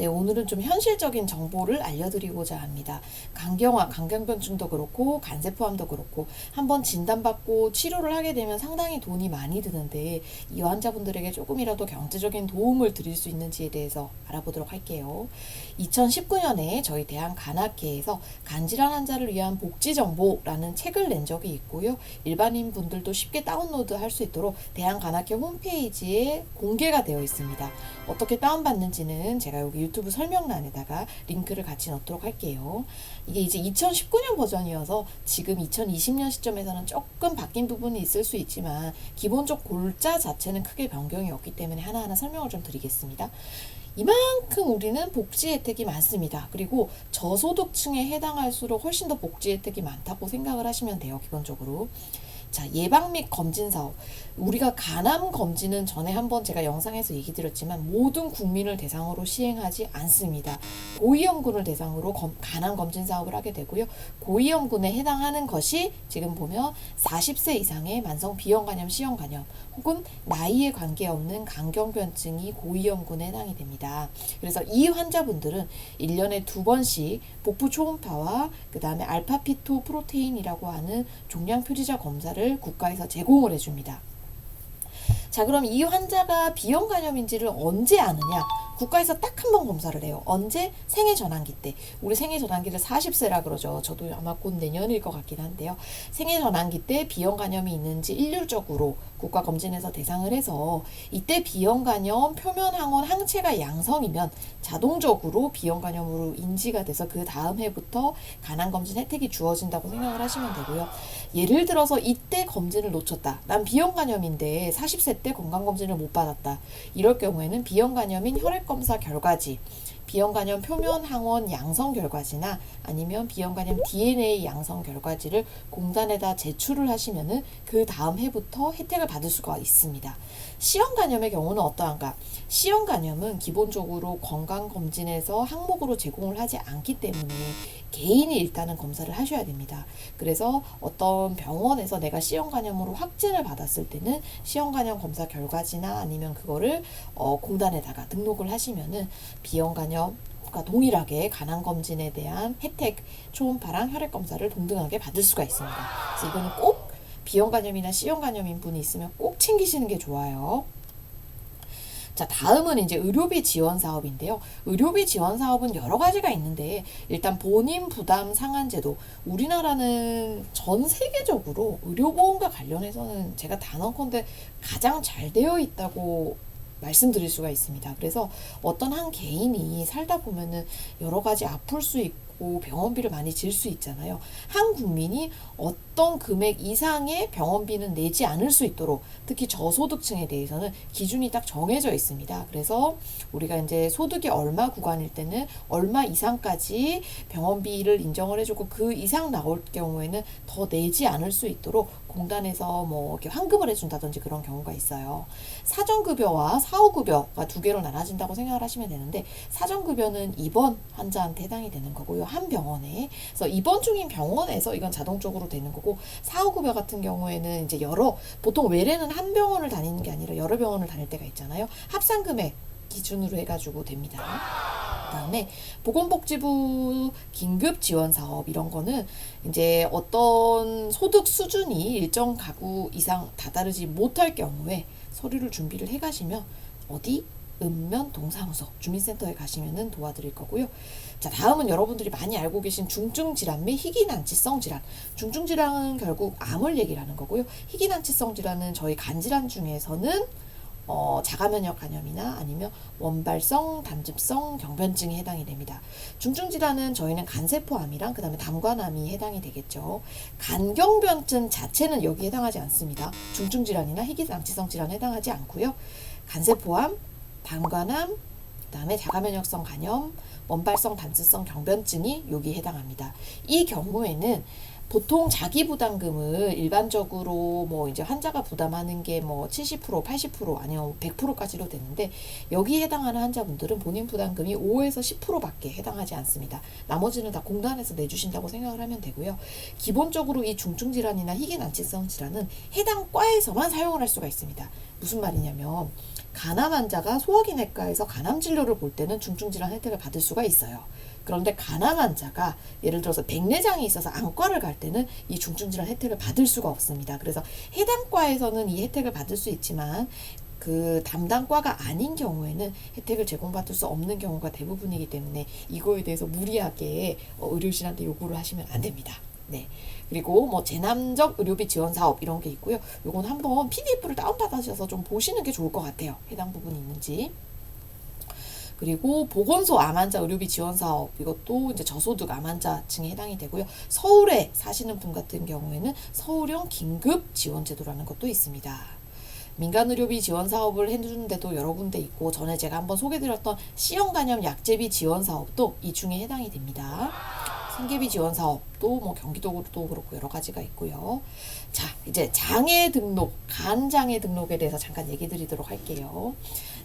네, 오늘은 좀 현실적인 정보를 알려드리고자 합니다. 간경화, 간경변증도 그렇고 간세포암도 그렇고 한번 진단받고 치료를 하게 되면 상당히 돈이 많이 드는데 이 환자분들에게 조금이라도 경제적인 도움을 드릴 수 있는지에 대해서 알아보도록 할게요. 2019년에 저희 대한간학회에서 간질환 환자를 위한 복지정보라는 책을 낸 적이 있고요. 일반인 분들도 쉽게 다운로드 할 수 있도록 대한간학회 홈페이지에 공개가 되어 있습니다. 어떻게 다운받는지는 제가 여기 유튜브 설명란에다가 링크를 같이 넣도록 할게요. 이게 이제 2019년 버전이어서 지금 2020년 시점에서는 조금 바뀐 부분이 있을 수 있지만 기본적 골자 자체는 크게 변경이 없기 때문에 하나하나 설명을 좀 드리겠습니다. 이만큼 우리는 복지 혜택이 많습니다. 그리고 저소득층에 해당할수록 훨씬 더 복지 혜택이 많다고 생각을 하시면 돼요. 기본적으로. 자, 예방 및 검진 사업. 우리가 간암 검진은 전에 한번 제가 영상에서 얘기 드렸지만 모든 국민을 대상으로 시행하지 않습니다. 고위험군을 대상으로 간암 검진 사업을 하게 되고요. 고위험군에 해당하는 것이 지금 보면 40세 이상의 만성 비형 간염, 시형 간염 혹은 나이에 관계없는 간경변증이 고위험군에 해당이 됩니다. 그래서 이 환자분들은 1년에 2번씩 복부 초음파와 그 다음에 알파피토 프로테인이라고 하는 종양 표지자 검사를 국가에서 제공을 해줍니다. 자, 그럼 이 환자가 비형 간염인지를 언제 아느냐? 국가에서 딱 한 번 검사를 해요. 언제? 생애 전환기 때. 우리 생애 전환기를 40세라 그러죠. 저도 아마 곧 내년일 것 같긴 한데요. 생애 전환기 때 비형 간염이 있는지 일률적으로 국가 검진에서 대상을 해서 이때 비형 간염 표면 항원 항체가 양성이면 자동적으로 비형 간염으로 인지가 돼서 그 다음 해부터 간암 검진 혜택이 주어진다고 생각을 하시면 되고요. 예를 들어서 이때 검진을 놓쳤다. 난 비형 간염인데 40세 때 건강검진을 못 받았다. 이럴 경우에는 비형 간염인 혈액검사 결과지, 비형 간염 표면 항원 양성 결과지나 아니면 비형 간염 DNA 양성 결과지를 공단에다 제출을 하시면은 그 다음 해부터 혜택을 받을 수가 있습니다. 시형 간염의 경우는 어떠한가? 시형 간염은 기본적으로 건강검진에서 항목으로 제공을 하지 않기 때문에 개인이 일단은 검사를 하셔야 됩니다. 그래서 어떤 병원에서 내가 C형 간염으로 확진을 받았을 때는 C형 간염 검사 결과지나 아니면 그거를 공단에다가 등록을 하시면은 B형 간염과 동일하게 간암 검진에 대한 혜택, 초음파랑 혈액 검사를 동등하게 받을 수가 있습니다. 그래서 이거는 꼭 B형 간염이나 C형 간염인 분이 있으면 꼭 챙기시는 게 좋아요. 자, 다음은 이제 의료비 지원 사업인데요. 의료비 지원 사업은 여러 가지가 있는데 일단 본인 부담 상한제도. 우리나라는 전 세계적으로 의료보험과 관련해서는 제가 단언컨대 가장 잘 되어 있다고 말씀드릴 수가 있습니다. 그래서 어떤 한 개인이 살다 보면은 여러 가지 아플 수 있고 병원비를 많이 질 수 있잖아요. 한 국민이 어떤 금액 이상의 병원비는 내지 않을 수 있도록 특히 저소득층에 대해서는 기준이 딱 정해져 있습니다. 그래서 우리가 이제 소득이 얼마 구간일 때는 얼마 이상까지 병원비를 인정을 해주고 그 이상 나올 경우에는 더 내지 않을 수 있도록 공단에서 뭐 이렇게 환급을 해준다든지 그런 경우가 있어요. 사전급여와 사후급여가 두 개로 나눠진다고 생각을 하시면 되는데 사전급여는 입원 환자한테 해당이 되는 거고요. 한 병원에. 그래서 입원 중인 병원에서 이건 자동적으로 되는 거고 사후급여 같은 경우에는 이제 보통 외래는 한 병원을 다니는 게 아니라 여러 병원을 다닐 때가 있잖아요. 합산금액 기준으로 해가지고 됩니다. 그다음에 보건복지부 긴급지원사업 이런 거는 이제 어떤 소득 수준이 일정 가구 이상 다다르지 못할 경우에 서류를 준비를 해가시면 어디? 읍면 동사무소 주민센터에 가시면은 도와드릴 거고요. 자, 다음은 여러분들이 많이 알고 계신 중증질환 및 희귀난치성 질환. 중증질환은 결국 암을 얘기하는 거고요. 희귀난치성 질환은 저희 간질환 중에서는 자가면역 간염이나 아니면 원발성, 담즙성 경변증이 해당이 됩니다. 중증질환은 저희는 간세포암이랑 그 다음에 담관암이 해당이 되겠죠. 간경변증 자체는 여기에 해당하지 않습니다. 중증질환이나 희귀난치성 질환 해당하지 않고요. 간세포암, 담관암, 그 다음에 자가면역성 간염, 원발성, 담즙성 경변증이 여기에 해당합니다. 이 경우에는 보통 자기 부담금을 일반적으로 뭐 이제 환자가 부담하는 게 뭐 70%, 80% 아니면 100%까지도 되는데 여기에 해당하는 환자분들은 본인 부담금이 5에서 10%밖에 해당하지 않습니다. 나머지는 다 공단에서 내주신다고 생각을 하면 되고요. 기본적으로 이 중증 질환이나 희귀난치성 질환은 해당 과에서만 사용을 할 수가 있습니다. 무슨 말이냐면 간암 환자가 소화기내과에서 간암 진료를 볼 때는 중증 질환 혜택을 받을 수가 있어요. 그런데 간암 환자가 예를 들어서 백내장이 있어서 안과를 갈 때는 이 중증 질환 혜택을 받을 수가 없습니다. 그래서 해당 과에서는 이 혜택을 받을 수 있지만 그 담당과가 아닌 경우에는 혜택을 제공받을 수 없는 경우가 대부분이기 때문에 이거에 대해서 무리하게 의료진한테 요구를 하시면 안 됩니다. 네. 그리고 뭐 재난적 의료비 지원 사업 이런 게 있고요. 요건 한번 PDF를 다운받으셔서 좀 보시는 게 좋을 것 같아요. 해당 부분이 있는지. 그리고 보건소 암 환자 의료비 지원 사업 이것도 이제 저소득 암 환자층에 해당이 되고요. 서울에 사시는 분 같은 경우에는 서울형 긴급 지원 제도라는 것도 있습니다. 민간 의료비 지원 사업을 해주는 데도 여러 군데 있고 전에 제가 한번 소개드렸던 C형 간염 약제비 지원 사업도 이 중에 해당이 됩니다. 생계비 지원 사업도 뭐 경기도도 그렇고 여러 가지가 있고요. 자, 이제 장애 등록, 간장애 등록에 대해서 잠깐 얘기 드리도록 할게요.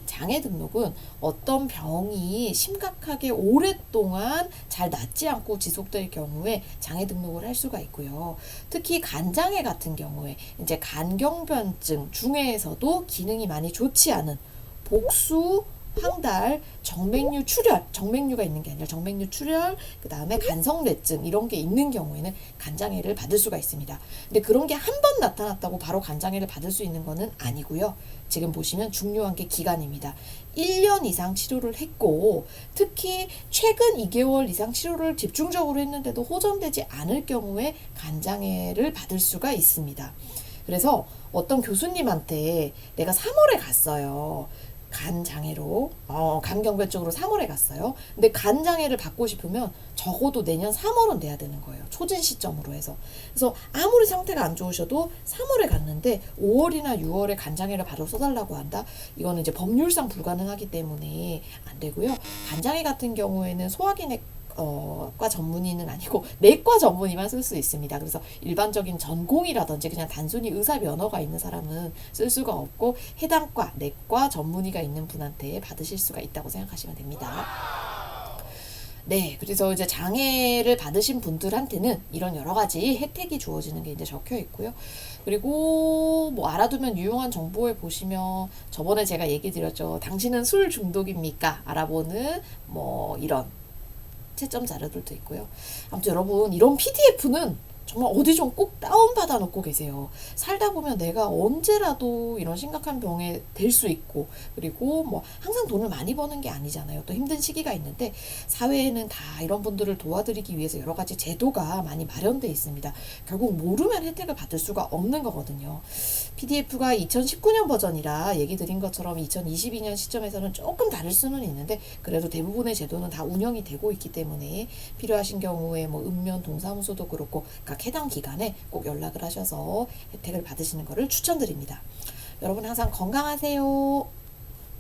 장애 등록은 어떤 병이 심각하게 오랫동안 잘 낫지 않고 지속될 경우에 장애 등록을 할 수가 있고요. 특히 간장애 같은 경우에 이제 간경변증 중에서도 기능이 많이 좋지 않은 복수, 황달, 정맥류 출혈, 정맥류가 있는 게 아니라 정맥류 출혈, 그 다음에 간성뇌증 이런 게 있는 경우에는 간장애를 받을 수가 있습니다. 근데 그런 게 한 번 나타났다고 바로 간장애를 받을 수 있는 거는 아니고요. 지금 보시면 중요한 게 기간입니다. 1년 이상 치료를 했고 특히 최근 2개월 이상 치료를 집중적으로 했는데도 호전되지 않을 경우에 간장애를 받을 수가 있습니다. 그래서 어떤 교수님한테 내가 3월에 갔어요. 간장애로 간경변증으로 3월에 갔어요. 근데 간장애를 받고 싶으면 적어도 내년 3월은 돼야 되는 거예요. 초진 시점으로 해서. 그래서 아무리 상태가 안 좋으셔도 3월에 갔는데 5월이나 6월에 간장애를 바로 써달라고 한다? 이거는 이제 법률상 불가능하기 때문에 안 되고요. 간장애 같은 경우에는 소화기내 과 전문의는 아니고 내과 전문의만 쓸 수 있습니다. 그래서 일반적인 전공이라든지 그냥 단순히 의사 면허가 있는 사람은 쓸 수가 없고 해당 과, 내과 전문의가 있는 분한테 받으실 수가 있다고 생각하시면 됩니다. 네, 그래서 이제 장애를 받으신 분들한테는 이런 여러 가지 혜택이 주어지는 게 이제 적혀 있고요. 그리고 뭐 알아두면 유용한 정보에 보시면 저번에 제가 얘기 드렸죠. 당신은 술 중독입니까? 알아보는 뭐 이런 채점 자료들도 있고요. 아무튼 여러분 이런 PDF는 정말 어디 좀 꼭 다운받아 놓고 계세요. 살다 보면 내가 언제라도 이런 심각한 병에 될 수 있고 그리고 뭐 항상 돈을 많이 버는 게 아니잖아요. 또 힘든 시기가 있는데 사회에는 다 이런 분들을 도와드리기 위해서 여러 가지 제도가 많이 마련되어 있습니다. 결국 모르면 혜택을 받을 수가 없는 거거든요. PDF가 2019년 버전이라 얘기 드린 것처럼 2022년 시점에서는 조금 다를 수는 있는데 그래도 대부분의 제도는 다 운영이 되고 있기 때문에 필요하신 경우에 뭐 읍면 동사무소도 그렇고 각 해당 기관에 꼭 연락을 하셔서 혜택을 받으시는 것을 추천드립니다. 여러분 항상 건강하세요.